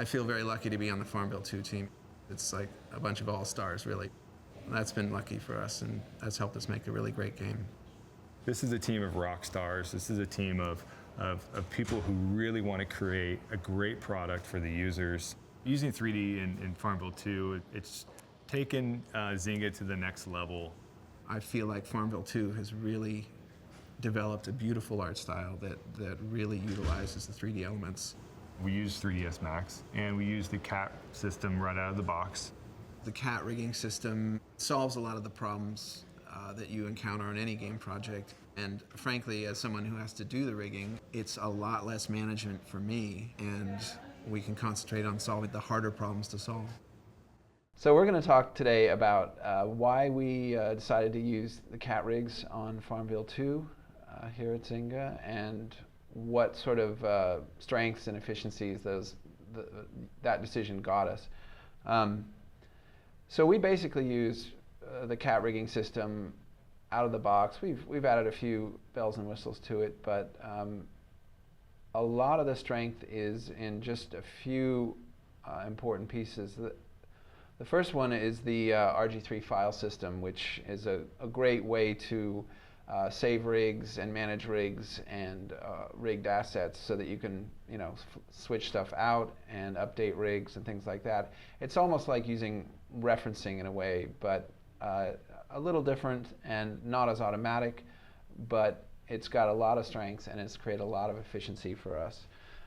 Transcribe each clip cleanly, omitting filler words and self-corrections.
I feel very lucky to be on the Farmville 2 team. It's like a bunch of all-stars, really. That's been lucky for us, and that's helped us make a really great game. This is a team of rock stars. This is a team of people who really want to create a great product for the users. Using 3D in Farmville 2, it's taken Zynga to the next level. I feel like Farmville 2 has really developed a beautiful art style that really utilizes the 3D elements. We use 3ds Max, and we use the CAT system right out of the box. The CAT rigging system solves a lot of the problems that you encounter on any game project. And frankly, as someone who has to do the rigging, it's a lot less management for me, and we can concentrate on solving the harder problems to solve. So we're going to talk today about why we decided to use the CAT rigs on Farmville 2 here at Zynga, and what sort of strengths and efficiencies that decision got us. So we basically use the CAT rigging system out of the box. We've added a few bells and whistles to it, but a lot of the strength is in just a few important pieces. The first one is the Rg3 file system, which is a great way to save rigs and manage rigs and rigged assets, so that you can switch stuff out and update rigs and things like that. It's almost like using referencing in a way, but a little different and not as automatic, but it's got a lot of strengths and it's created a lot of efficiency for us.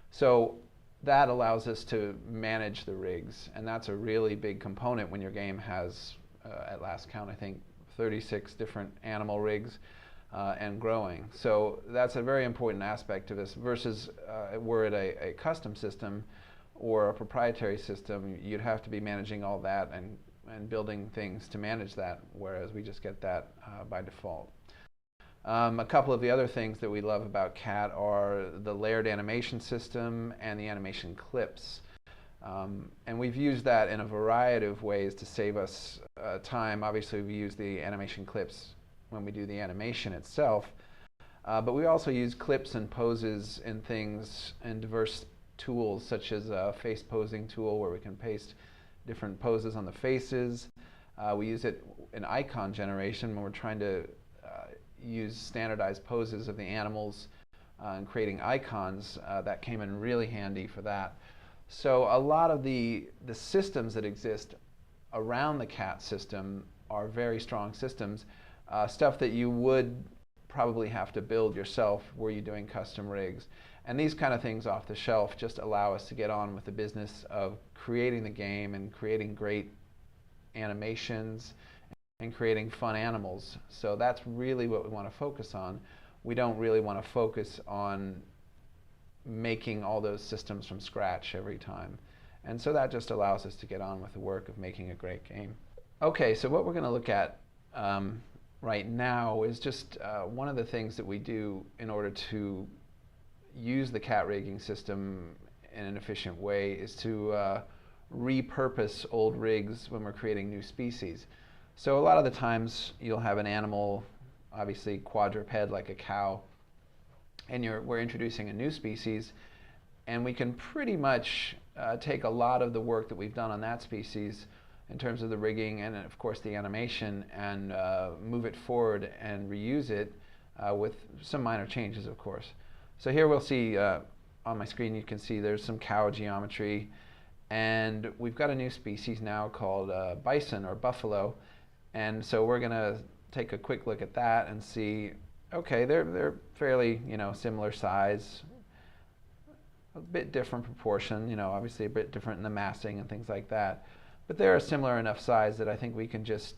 So that allows us to manage the rigs, and that's a really big component when your game has, at last count, I think 36 different animal rigs and growing. So that's a very important aspect of this, versus were it a custom system or a proprietary system, you'd have to be managing all that and building things to manage that, whereas we just get that by default. A couple of the other things that we love about CAT are the layered animation system and the animation clips. And we've used that in a variety of ways to save us time. Obviously, we use the animation clips when we do the animation itself, but we also use clips and poses and things and diverse tools, such as a face posing tool where we can paste different poses on the faces. We use it in icon generation when we're trying to use standardized poses of the animals and creating icons. That came in really handy for that. So a lot of the systems that exist around the CAT system are very strong systems, stuff that you would probably have to build yourself were you doing custom rigs. And these kind of things off the shelf just allow us to get on with the business of creating the game and creating great animations and creating fun animals. So that's really what we want to focus on. We don't really want to focus on making all those systems from scratch every time. And so that just allows us to get on with the work of making a great game. Okay, so what we're going to look at right now is just one of the things that we do in order to use the CAT rigging system in an efficient way is to repurpose old rigs when we're creating new species. So a lot of the times you'll have an animal, obviously quadruped like a cow, and we're introducing a new species, and we can pretty much take a lot of the work that we've done on that species in terms of the rigging and of course the animation, and move it forward and reuse it with some minor changes, of course. So here we'll see on my screen, you can see there's some cow geometry, and we've got a new species now called bison or buffalo, and so we're going to take a quick look at that and see, okay, they're fairly similar size, a bit different proportion, obviously a bit different in the massing and things like that, but they're a similar enough size that I think we can just,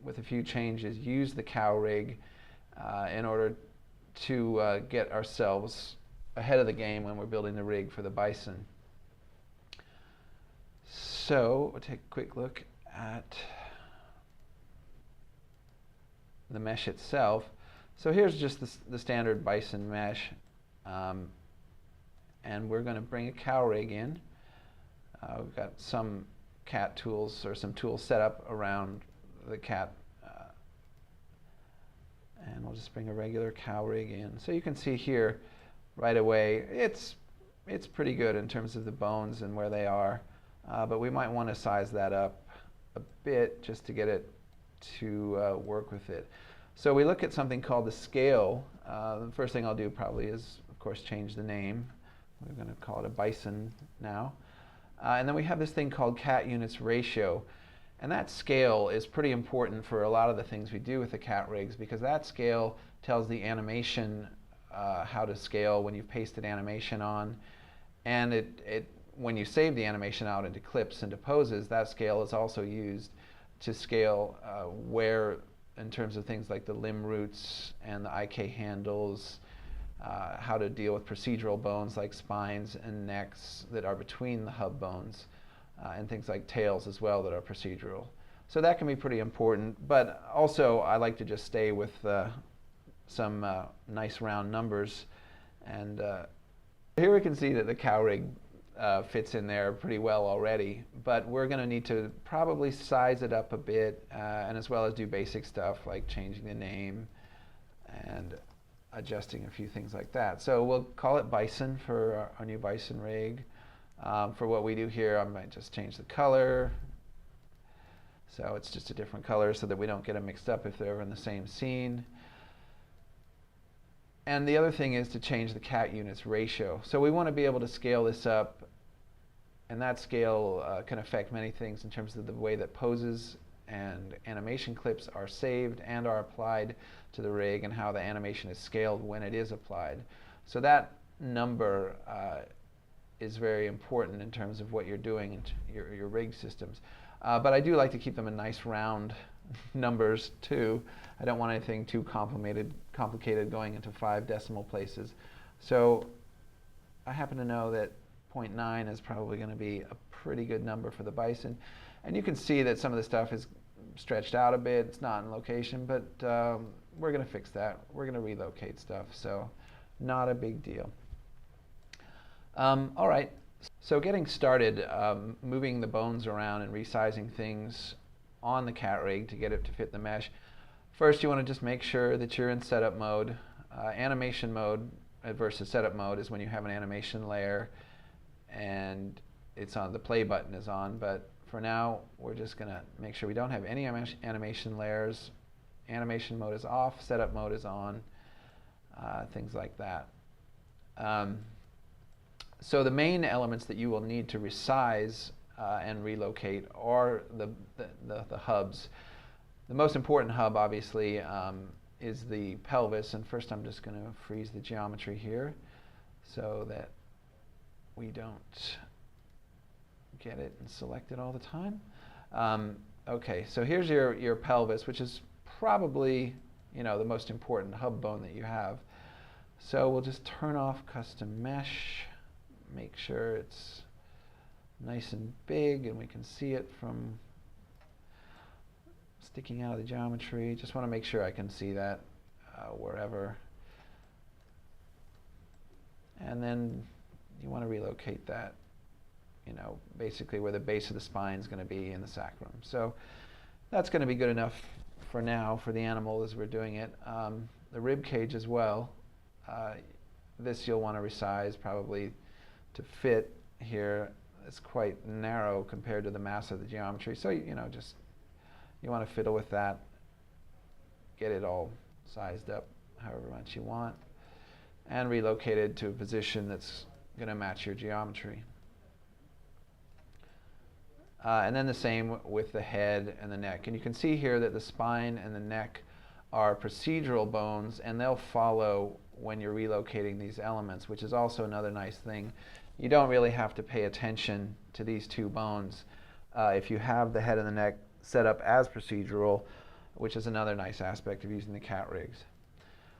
with a few changes, use the cow rig in order to get ourselves ahead of the game when we're building the rig for the bison. So we'll take a quick look at the mesh itself. So here's just the standard bison mesh, and we're going to bring a cow rig in. We've got some CAT tools or some tools set up around the CAT, and we'll just bring a regular cow rig in. So you can see here right away it's it's pretty good in terms of the bones and where they are, but we might want to size that up a bit just to get it to work with it. So we look at something called the scale. The first thing I'll do probably is, of course, change the name. We're going to call it a bison now. And then we have this thing called cat units ratio. And that scale is pretty important for a lot of the things we do with the cat rigs, because that scale tells the animation how to scale when you've pasted animation on. And when you save the animation out into clips, into poses, that scale is also used to scale where, in terms of things like the limb roots and the IK handles, how to deal with procedural bones like spines and necks that are between the hub bones, and things like tails as well that are procedural. So that can be pretty important, but also I like to just stay with some nice round numbers. And here we can see that the cow rig fits in there pretty well already, but we're going to need to probably size it up a bit, and as well as do basic stuff like changing the name and adjusting a few things like that. So we'll call it Bison for our new Bison rig. For what we do here, I might just change the color. So it's just a different color so that we don't get them mixed up if they're ever in the same scene. And the other thing is to change the cat units ratio. So we want to be able to scale this up, and that scale can affect many things in terms of the way that poses and animation clips are saved and are applied to the rig, and how the animation is scaled when it is applied. So that number is very important in terms of what you're doing in your rig systems. But I do like to keep them in nice round numbers too. I don't want anything too complicated going into 5 decimal places. So I happen to know that 0.9 is probably going to be a pretty good number for the Bison. And you can see that some of the stuff is stretched out a bit. It's not in location, but we're going to fix that. We're going to relocate stuff, so not a big deal. All right, so getting started, moving the bones around and resizing things on the cat rig to get it to fit the mesh. First, you want to just make sure that you're in setup mode. Animation mode versus setup mode is when you have an animation layer and it's on, the play button is on, but for now we're just going to make sure we don't have any animation layers. Animation mode is off, setup mode is on, things like that. So the main elements that you will need to resize and relocate are the hubs. The most important hub, obviously, is the pelvis. And first I'm just going to freeze the geometry here so that we don't get it and select it all the time. Okay, so here's your pelvis, which is probably, you know, the most important hub bone that you have. So we'll just turn off custom mesh, make sure it's nice and big and we can see it from sticking out of the geometry. Just want to make sure I can see that wherever. And then you want to relocate that, you know, basically where the base of the spine is going to be in the sacrum. So that's going to be good enough for now for the animal as we're doing it. The rib cage as well. This you'll want to resize probably to fit here. It's quite narrow compared to the mass of the geometry. So, you know, just you want to fiddle with that, get it all sized up however much you want, and relocate it to a position that's going to match your geometry. And then the same with the head and the neck. And you can see here that the spine and the neck are procedural bones, and they'll follow when you're relocating these elements, which is also another nice thing. You don't really have to pay attention to these two bones if you have the head and the neck set up as procedural, which is another nice aspect of using the cat rigs.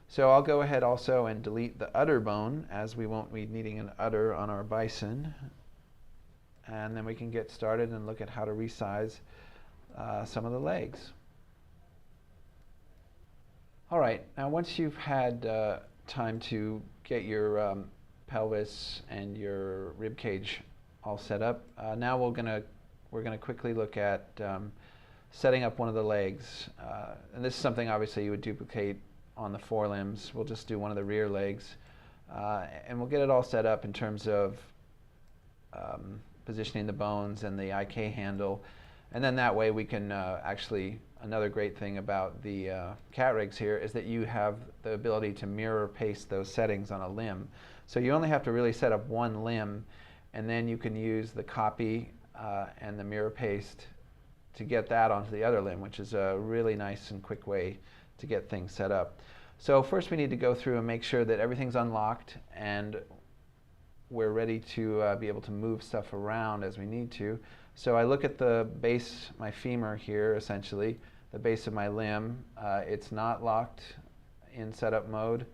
So I'll go ahead also and delete the udder bone, as we won't be needing an udder on our bison. And then we can get started and look at how to resize some of the legs. All right, now once you've had time to get your pelvis and your rib cage all set up, now we're gonna quickly look at setting up one of the legs. And this is something obviously you would duplicate on the forelimbs. We'll just do one of the rear legs. And we'll get it all set up in terms of positioning the bones and the IK handle. And then that way we can actually, another great thing about the cat rigs here is that you have the ability to mirror paste those settings on a limb. So you only have to really set up one limb, and then you can use the copy and the mirror paste to get that onto the other limb, which is a really nice and quick way to get things set up. So first we need to go through and make sure that everything's unlocked and we're ready to be able to move stuff around as we need to. So I look at the base, my femur here essentially, the base of my limb. It's not locked in setup mode.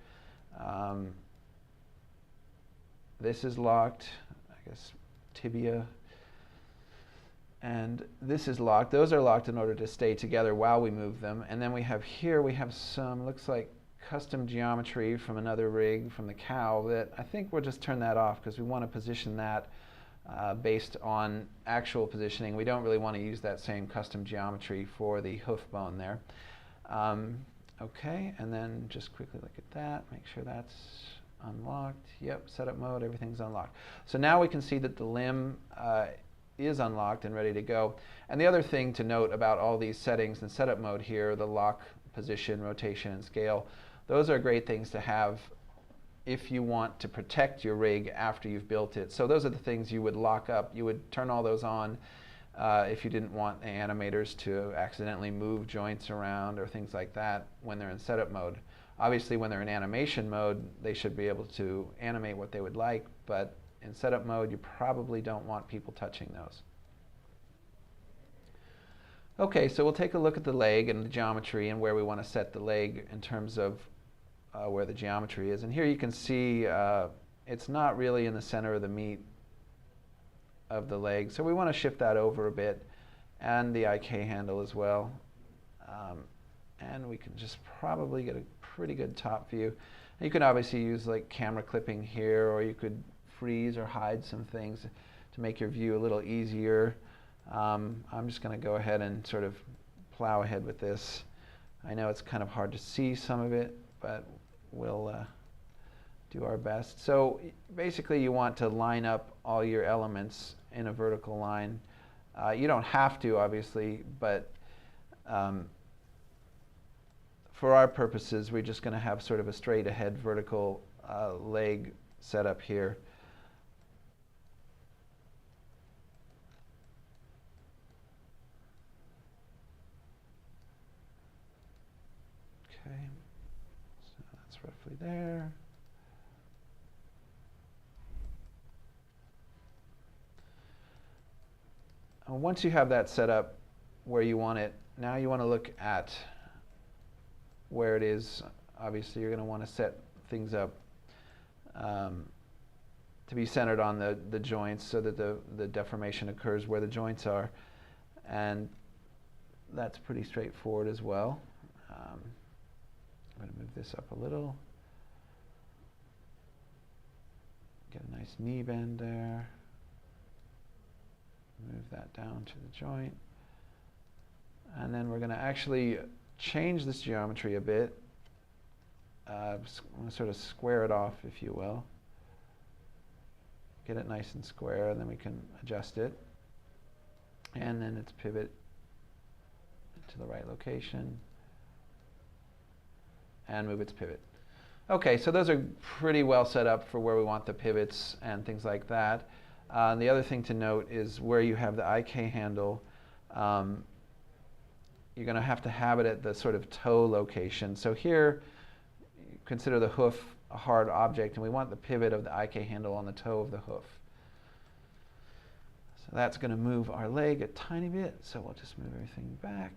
This is locked, I guess tibia. And this is locked. Those are locked in order to stay together while we move them. And then we have here, we have some, looks like custom geometry from another rig from the cow that I think we'll just turn that off because we want to position that based on actual positioning. We don't really want to use that same custom geometry for the hoof bone there. Okay, and then just quickly look at that, make sure that's unlocked. Yep, setup mode, everything's unlocked. So now we can see that the limb is unlocked and ready to go. And the other thing to note about all these settings in setup mode here, the lock, position, rotation, and scale, those are great things to have if you want to protect your rig after you've built it. So those are the things you would lock up. You would turn all those on if you didn't want the animators to accidentally move joints around or things like that when they're in setup mode. Obviously when they're in animation mode, they should be able to animate what they would like, but in setup mode, you probably don't want people touching those. Okay, so we'll take a look at the leg and the geometry and where we want to set the leg in terms of where the geometry is. And here you can see it's not really in the center of the meat of the leg, so we want to shift that over a bit, and the IK handle as well. And we can just probably get a pretty good top view. You can obviously use like camera clipping here, or you could freeze or hide some things to make your view a little easier. I'm just going to go ahead and sort of plow ahead with this. I know it's kind of hard to see some of it, but we'll do our best. So basically you want to line up all your elements in a vertical line. You don't have to, obviously, but for our purposes, we're just going to have sort of a straight ahead vertical leg set up here. Okay, so that's roughly there. Once you have that set up where you want it, now you want to look at where it is. Obviously, you're going to want to set things up to be centered on the joints so that the deformation occurs where the joints are. And that's pretty straightforward as well. I'm going to move this up a little. Get a nice knee bend there. Move that down to the joint. And then we're going to actually change this geometry a bit. I'm going to sort of square it off, if you will. Get it nice and square, and then we can adjust it. And then its pivot to the right location. And move its pivot. Okay, so those are pretty well set up for where we want the pivots and things like that. And the other thing to note is where you have the IK handle, you're going to have it at the sort of toe location. So here, consider the hoof a hard object, and we want the pivot of the IK handle on the toe of the hoof. So that's going to move our leg a tiny bit, so we'll just move everything back.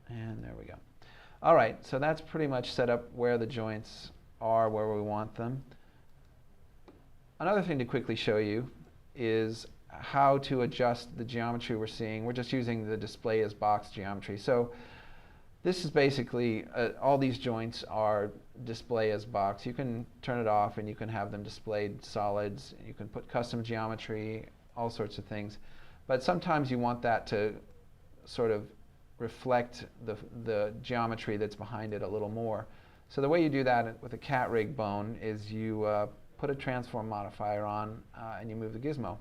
And there we go. All right, so that's pretty much set up where the joints are, where we want them. Another thing to quickly show you is how to adjust the geometry we're seeing. We're just using the display as box geometry. So this is basically, all these joints are display as box. You can turn it off and you can have them displayed solids. You can put custom geometry, all sorts of things. But sometimes you want that to sort of reflect the geometry that's behind it a little more. So the way you do that with a cat rig bone is you put a transform modifier on and you move the gizmo.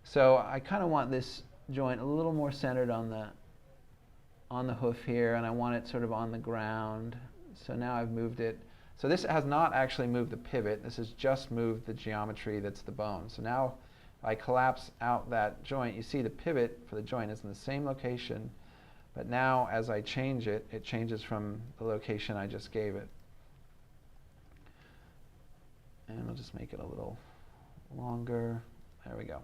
So I kind of want this joint a little more centered on the hoof here, and I want it sort of on the ground. So now I've moved it. So this has not actually moved the pivot. This has just moved the geometry that's the bone. So now I collapse out that joint. You see the pivot for the joint is in the same location, but now as I change it, it changes from the location I just gave it. And we'll just make it a little longer. There we go.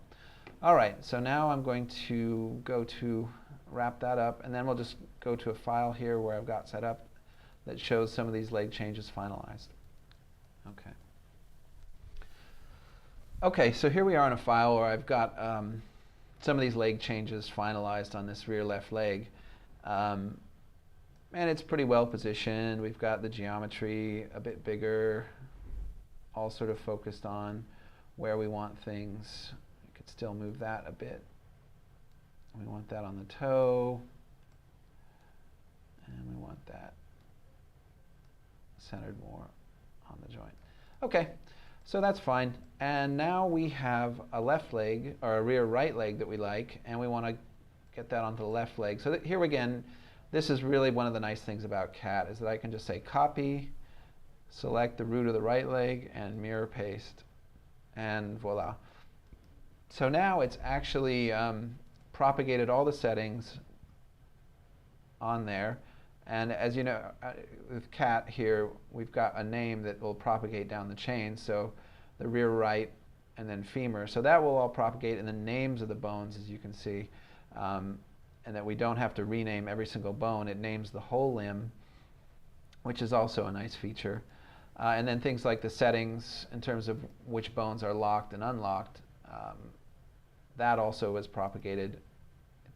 All right, so now I'm going to go to wrap that up, and then we'll just go to a file here where I've got set up that shows some of these leg changes finalized. Okay. Okay, so here we are in a file where I've got some of these leg changes finalized on this rear left leg. And it's pretty well positioned. We've got the geometry a bit bigger, all sort of focused on where we want things. We could still move that a bit. We want that on the toe, and we want that centered more on the joint. Okay, so that's fine. And now we have a left leg, or a rear right leg that we like, and we want to get that onto the left leg. So here again, this is really one of the nice things about CAT, is that I can just say copy, select the root of the right leg, and mirror paste, and voila. So now it's actually propagated all the settings on there. And as you know, with CAT here, we've got a name that will propagate down the chain. So the rear right and then femur. So that will all propagate in the names of the bones, as you can see. And that we don't have to rename every single bone. It names the whole limb, which is also a nice feature. And then things like the settings in terms of which bones are locked and unlocked, that also was propagated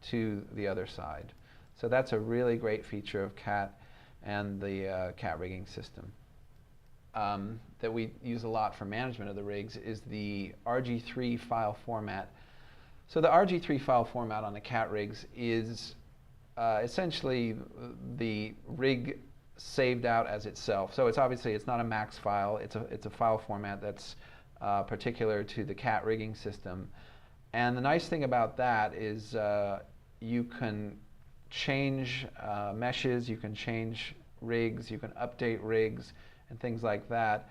to the other side. So that's a really great feature of CAT and the CAT rigging system. That we use a lot for management of the rigs is the Rg3 file format. So the Rg3 file format on the CAT rigs is essentially the rig saved out as itself. So it's obviously it's not a max file. It's a file format that's particular to the CAT rigging system. And the nice thing about that is you can change meshes, you can change rigs, you can update rigs, and things like that.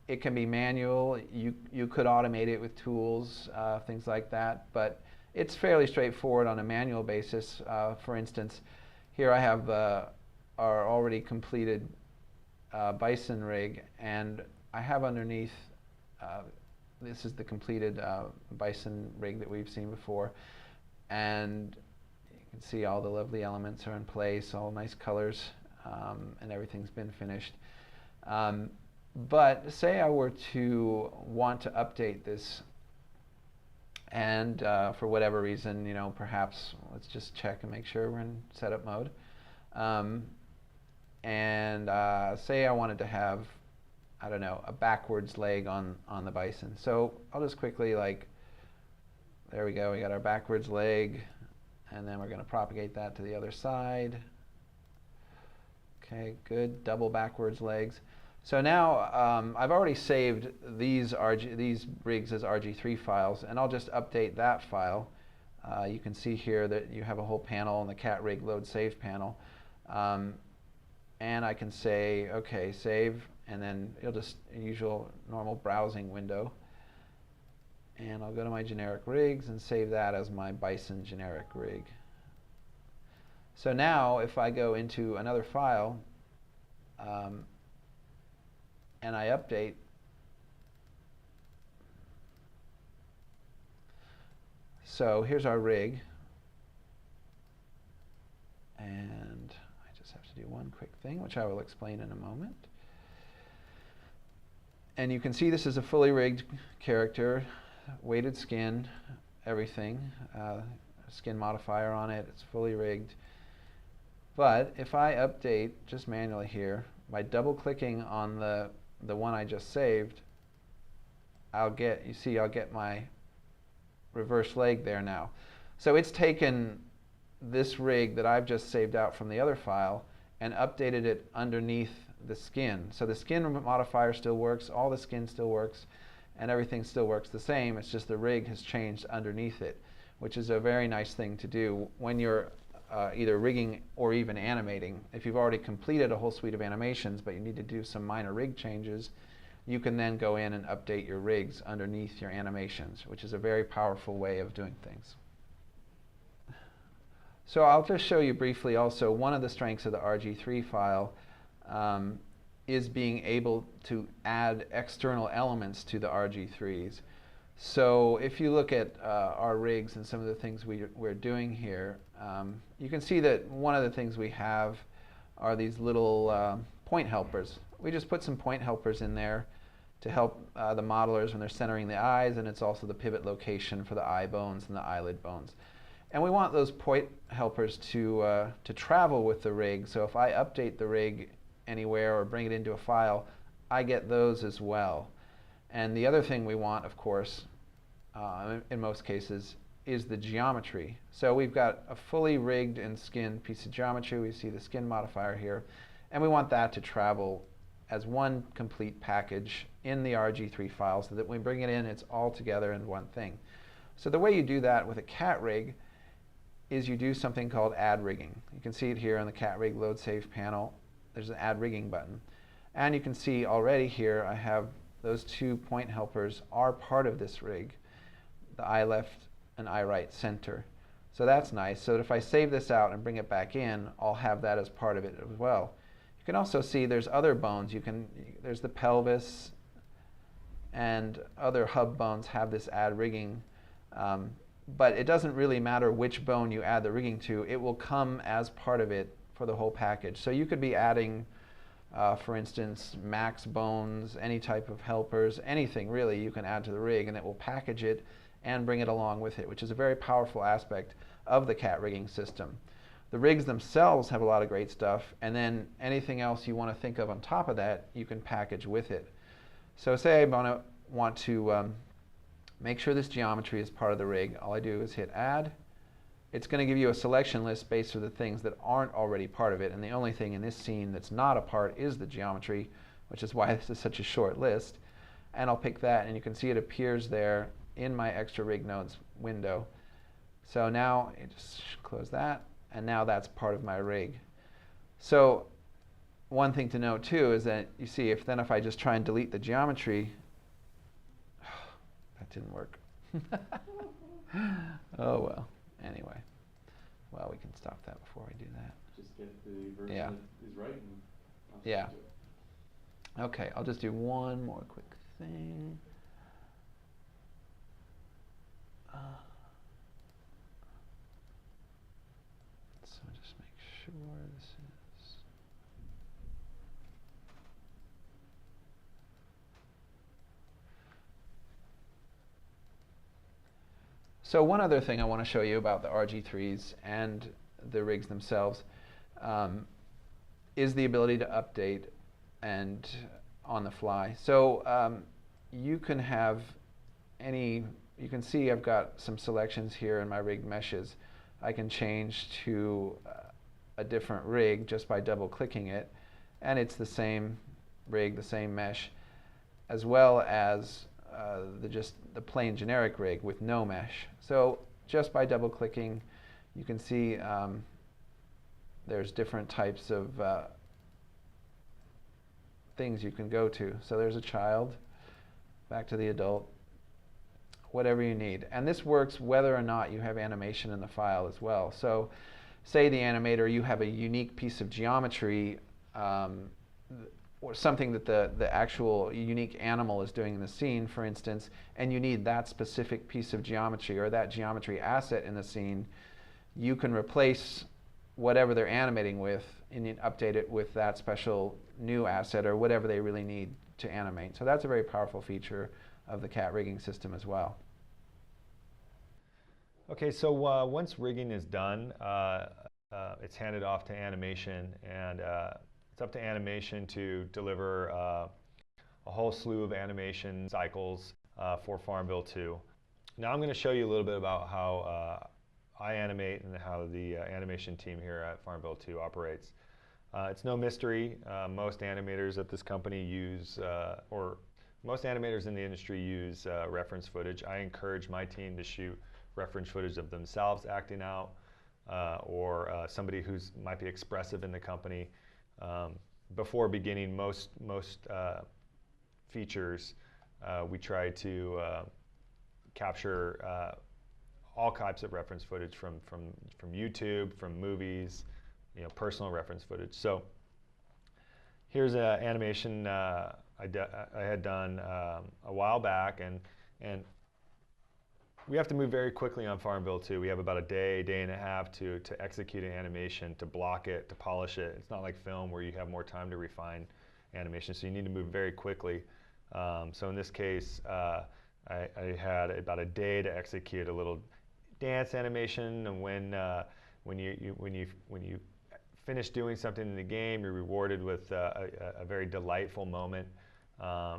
It can be manual. You could automate it with tools, things like that. But it's fairly straightforward on a manual basis. For instance, here I have our already completed bison rig, and I have underneath, this is the completed bison rig that we've seen before. And you can see all the lovely elements are in place, all nice colors, and everything's been finished. But say I were to want to update this, and for whatever reason, you know, perhaps let's just check and make sure we're in setup mode. Say I wanted to have, I don't know, a backwards leg on the bison. So I'll just quickly, like, there we go, we got our backwards leg, and then we're going to propagate that to the other side. Okay, good, double backwards legs. So now I've already saved these rigs as Rg3 files, and I'll just update that file. You can see here that you have a whole panel in the CAT rig load save panel. And I can say, okay, save, and then it'll just, usual normal browsing window. And I'll go to my generic rigs and save that as my bison generic rig. So now if I go into another file, and I update, so here's our rig, and I just have to do one quick thing, which I will explain in a moment. And you can see this is a fully rigged character, weighted skin, everything, skin modifier on it, it's fully rigged. But if I update just manually here, by double clicking on the one I just saved, I'll get my reverse leg there now. So it's taken this rig that I've just saved out from the other file and updated it underneath the skin. So the skin modifier still works, all the skin still works, and everything still works the same. It's just the rig has changed underneath it, which is a very nice thing to do when you're either rigging or even animating. If you've already completed a whole suite of animations, but you need to do some minor rig changes, you can then go in and update your rigs underneath your animations, which is a very powerful way of doing things. So I'll just show you briefly also one of the strengths of the Rg3 file is being able to add external elements to the Rg3s. So if you look at our rigs and some of the things we're doing here, you can see that one of the things we have are these little point helpers. We just put some point helpers in there to help the modelers when they're centering the eyes, and it's also the pivot location for the eye bones and the eyelid bones. And we want those point helpers to travel with the rig, so if I update the rig anywhere or bring it into a file, I get those as well. And the other thing we want, of course, in most cases, is the geometry. So we've got a fully rigged and skinned piece of geometry. We see the skin modifier here, and we want that to travel as one complete package in the Rg3 file so that when we bring it in, it's all together in one thing. So the way you do that with a cat rig is you do something called add rigging. You can see it here on the cat rig load save panel. There's an add rigging button. And you can see already here I have those two point helpers are part of this rig, the eye left and eye right center. So that's nice. So that if I save this out and bring it back in, I'll have that as part of it as well. You can also see there's other bones. There's the pelvis and other hub bones have this add rigging. But it doesn't really matter which bone you add the rigging to. It will come as part of it for the whole package. So you could be adding, for instance, max bones, any type of helpers, anything really you can add to the rig, and it will package it and bring it along with it, which is a very powerful aspect of the cat rigging system. The rigs themselves have a lot of great stuff, and then anything else you want to think of on top of that, you can package with it. So say I want to make sure this geometry is part of the rig. All I do is hit add. It's going to give you a selection list based on the things that aren't already part of it, and the only thing in this scene that's not a part is the geometry, which is why this is such a short list. And I'll pick that, and you can see it appears there in my extra rig nodes window. So now I just close that, and now that's part of my rig. So one thing to note too is that you see if I just try and delete the geometry, that didn't work. Oh well. Anyway, well, we can stop that before we do that. Just get the version Yeah. that is right and I'll Yeah. switch it. Okay, I'll just do one more quick thing. So just make sure this is. So one other thing I want to show you about the Rg3s and the rigs themselves is the ability to update and on the fly. So you can have you can see I've got some selections here in my rig meshes. I can change to a different rig just by double clicking it, and it's the same rig, the same mesh, as well as just the plain generic rig with no mesh. So just by double clicking, you can see there's different types of things you can go to. So there's a child, back to the adult, whatever you need. And this works whether or not you have animation in the file as well. So say the animator, you have a unique piece of geometry or something that the actual unique animal is doing in the scene, for instance, and you need that specific piece of geometry or that geometry asset in the scene, you can replace whatever they're animating with and update it with that special new asset or whatever they really need to animate. So that's a very powerful feature of the cat rigging system as well. Okay, so once rigging is done, it's handed off to animation, and it's up to animation to deliver a whole slew of animation cycles for Farmville 2. Now I'm going to show you a little bit about how I animate and how the animation team here at Farmville 2 operates. It's no mystery. Most animators at this company use, or most animators in the industry use reference footage. I encourage my team to shoot reference footage of themselves acting out, or somebody who's might be expressive in the company. Before beginning most features, we try to capture all types of reference footage from YouTube, from movies, personal reference footage. So here's an animation I had done a while back, and we have to move very quickly on Farmville too. We have about a day and a half to execute an animation, to block it, to polish it. It's not like film where you have more time to refine animation, so you need to move very quickly. So in this case, I had about a day to execute a little dance animation, and when you finish doing something in the game, you're rewarded with a very delightful moment.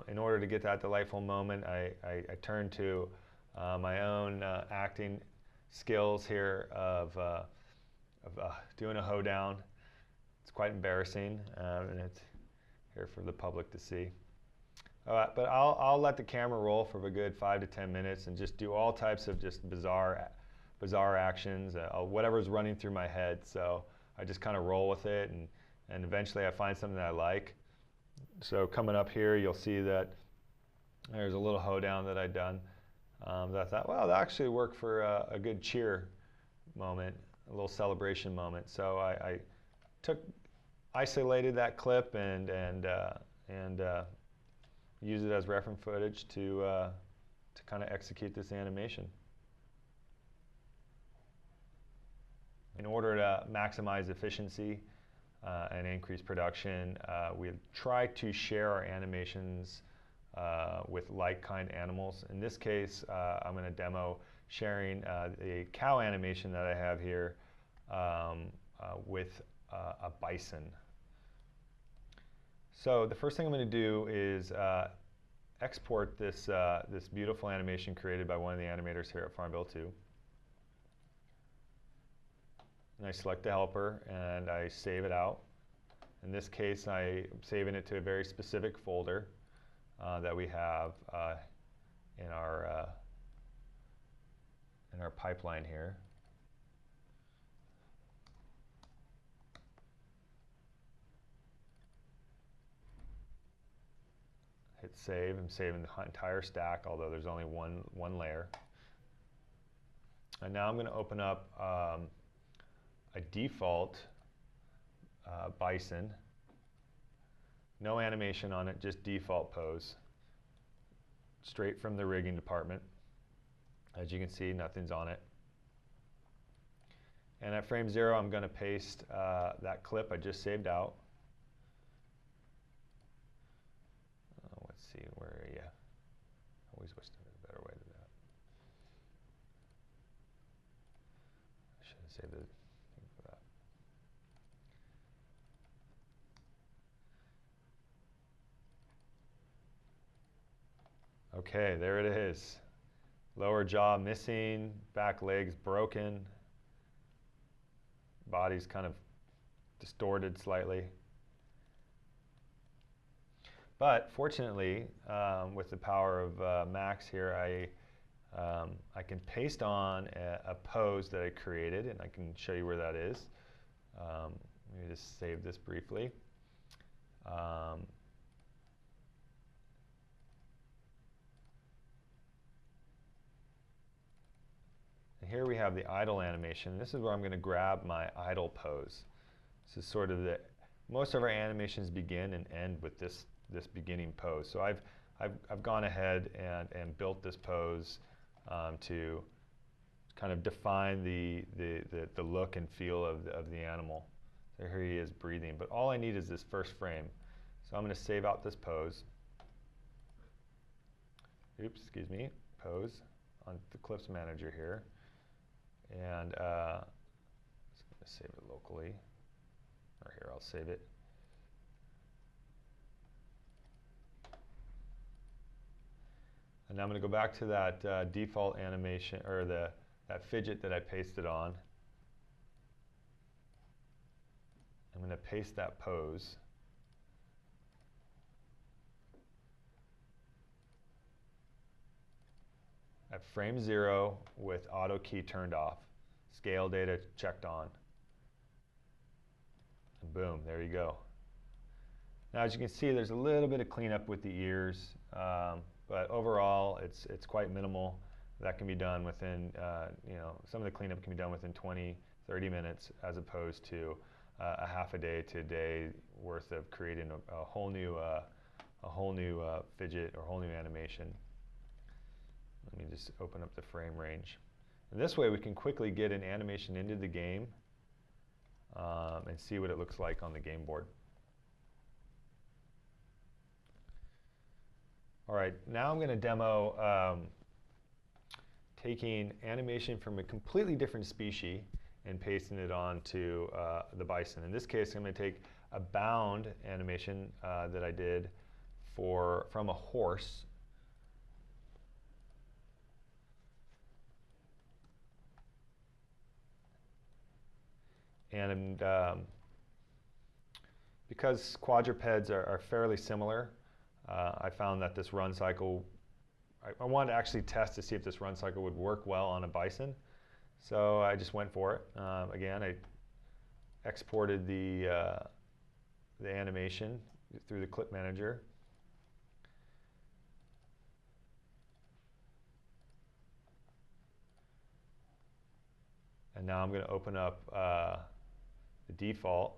In order to get that delightful moment, I turned to my own acting skills here of doing a hoedown. It's quite embarrassing, and it's here for the public to see. But I'll let the camera roll for a good 5 to 10 minutes and just do all types of just bizarre actions, whatever's running through my head. So I just kind of roll with it, and eventually I find something that I like. So coming up here, you'll see that there's a little hoedown that I'd done. That I thought, well, that actually worked for a good cheer moment, a little celebration moment. So I isolated that clip and used it as reference footage to kind of execute this animation. In order to maximize efficiency and increase production, we try to share our animations with like-kind animals. In this case, I'm going to demo sharing the cow animation that I have here with a bison. So the first thing I'm going to do is export this beautiful animation created by one of the animators here at Farmville 2. And I select the helper and I save it out. In this case, I'm saving it to a very specific folder that we have in our pipeline here. Hit save. I'm saving the entire stack, although there's only one layer. And now I'm going to open up a default bison. No animation on it, just default pose. Straight from the rigging department. As you can see, nothing's on it. And at frame 0, I'm going to paste that clip I just saved out. Let's see, where, yeah. Always wish there was a better way to do that. I should have saved the thing for that. Okay, there it is. Lower jaw missing, back legs broken, body's kind of distorted slightly. But fortunately, with the power of Max here, I can paste on a pose that I created, and I can show you where that is. Let me just save this briefly. And here we have the idle animation. This is where I'm going to grab my idle pose. This is sort of most of our animations begin and end with this beginning pose. So I've gone ahead and built this pose to kind of define the look and feel of the animal. So here he is breathing, but all I need is this first frame. So I'm going to save out this pose. Oops, excuse me, pose on the Clips Manager here. And I'm just going to save it locally. Or here, I'll save it. And now I'm going to go back to that default animation, or that fidget that I pasted on. I'm going to paste that pose. At frame 0 with auto key turned off, scale data checked on. And boom, there you go. Now as you can see, there's a little bit of cleanup with the ears, but overall it's quite minimal. That can be done within, some of the cleanup can be done within 20, 30 minutes as opposed to a half a day to a day worth of creating a whole new fidget or whole new animation. Let me just open up the frame range. And this way we can quickly get an animation into the game and see what it looks like on the game board. All right, now I'm going to demo taking animation from a completely different species and pasting it onto the bison. In this case, I'm going to take a bound animation that I did from a horse. And because quadrupeds are fairly similar, I found that this run cycle, I wanted to actually test to see if this run cycle would work well on a bison. So I just went for it. Again, I exported the animation through the clip manager. And now I'm going to open up the default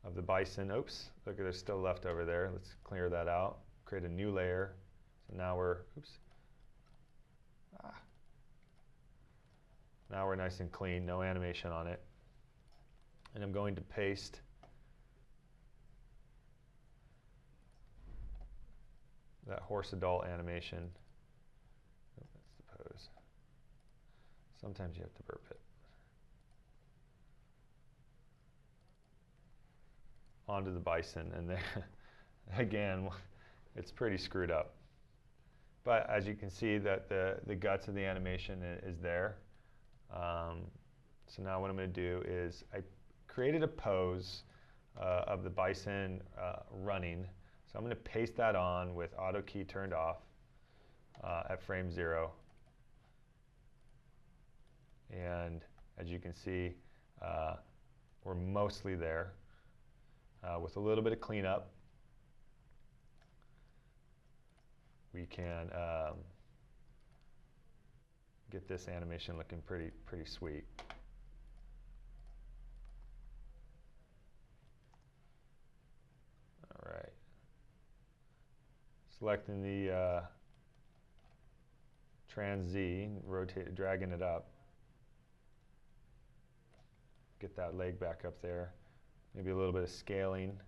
of the bison. Oops, look, there's still left over there. Let's clear that out. Create a new layer. So now now we're nice and clean, no animation on it. And I'm going to paste that horse adult animation. Oh, that's the pose. Sometimes you have to burp it. Onto the bison, and there, again, it's pretty screwed up. But as you can see, that the guts of the animation is there. So now what I'm going to do is I created a pose of the bison running. So I'm going to paste that on with auto key turned off at frame 0. And as you can see, we're mostly there. With a little bit of cleanup, we can get this animation looking pretty sweet. All right. Selecting the Trans Z, dragging it up. Get that leg back up there. Maybe a little bit of scaling.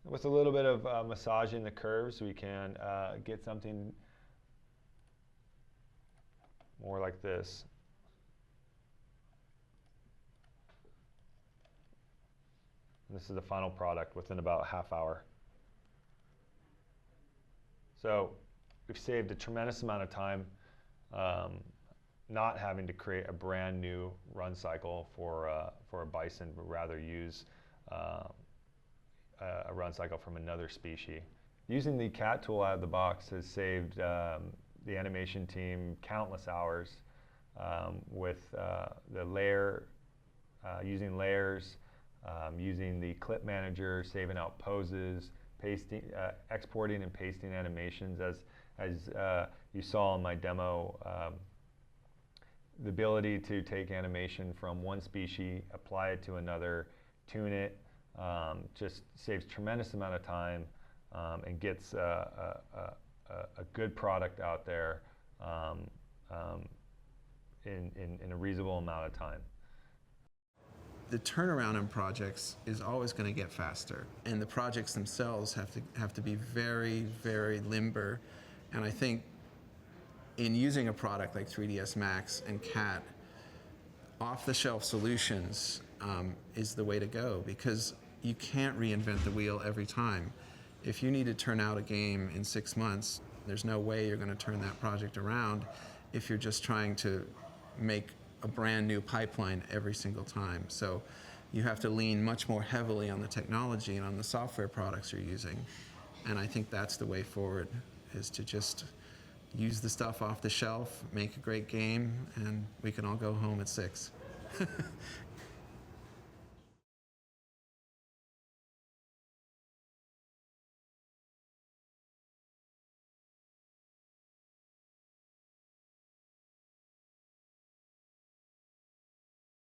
With a little bit of massaging the curves, we can get something more like this. And this is the final product within about a half hour. So we've saved a tremendous amount of time not having to create a brand new run cycle for a bison, but rather use a run cycle from another species. Using the cat tool out of the box has saved the animation team countless hours with the layer, using layers, using the clip manager, saving out poses, pasting, exporting and pasting animations. As you saw in my demo, the ability to take animation from one species, apply it to another, tune it, just saves tremendous amount of time and gets a good product out there in a reasonable amount of time. The turnaround in projects is always going to get faster, and the projects themselves have to be very, very limber. And I think in using a product like 3ds Max and CAT, off-the-shelf solutions is the way to go, because you can't reinvent the wheel every time. If you need to turn out a game in 6 months, There's no way you're going to turn that project around if you're just trying to make a brand new pipeline every single time. So you have to lean much more heavily on the technology and on the software products you're using. And I think that's the way forward, is to just use the stuff off the shelf, make a great game, and we can all go home at 6.